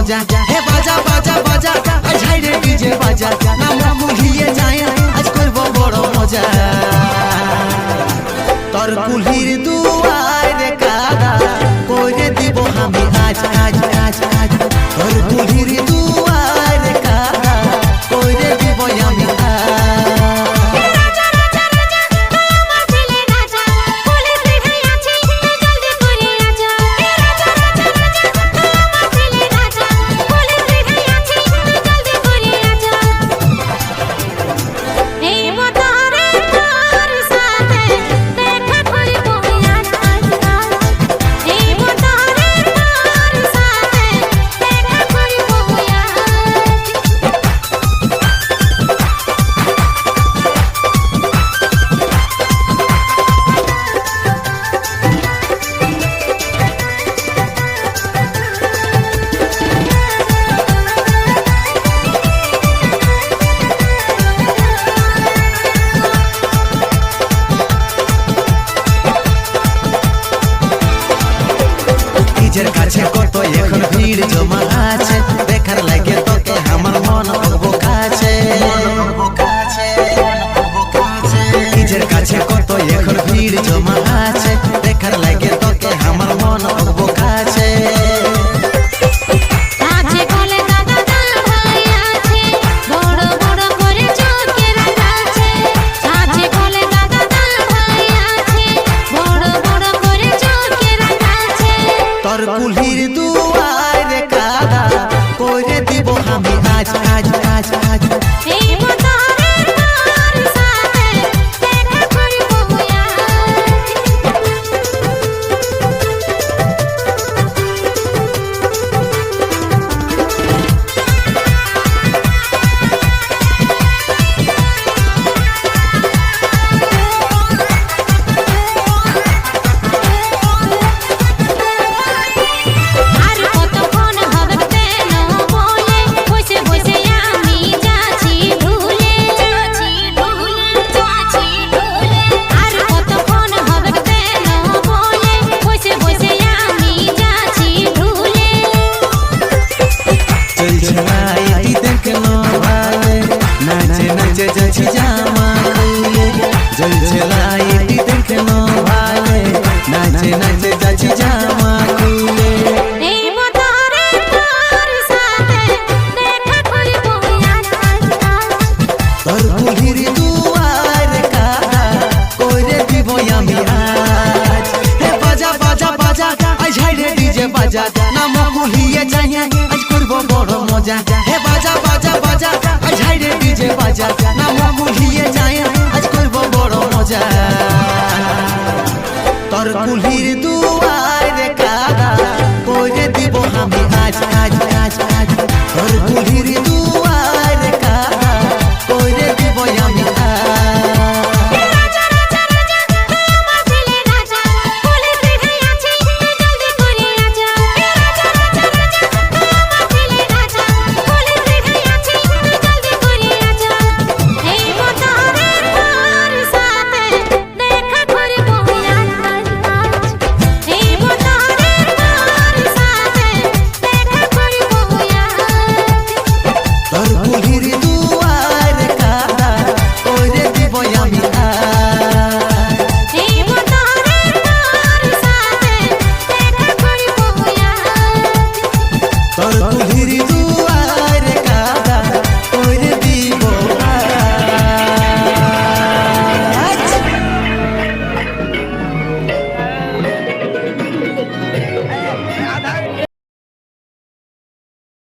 মজা হে বাজা বাজা বাজা আজ হাইরে ডিজে বাজা আমরা মুহিয়ে যাই আজ করব বড় মজা তোর কুলির দুয়ারে কাদা করে দিব আমি আজ আজ আজ আজ তোর কুলির দুয়ারে কাদা করে দিব আমি নিজের কাছে কত এখন ভিড় জমা আছে দেখার লাগে তোকে আমার মন বকাছে নিজের কাছে কত এখন ভিড় জমা আছে দেখার লাগে তোকে আমার মন বকাছে তোর কুলির দুয়ারে কাদা করে দিব আমি আজ আজ আজ আজ নাচে যাচ্ছি জামা খুলে জ্বলছে লাইট দেখনো ভালে নাচে নাচে যাচ্ছি জামা খুলে তোর কুলির দুয়ারে কাদা করে দিব আমি আজ হে বাজা বাজা বাজা আজ হাইরে ডিজে বাজা নাম মুহিয়ে যাই আজ করব বড় মজা হে বাজা বাজা বাজা আজ হাইরে ডিজে বাজা নাম মুহিয়ে যাই আজ করব বড় মজা তোর কুলির দুয়ারে কাদা করে দিব আমি আজ আজ আজ আজ তোর কুলির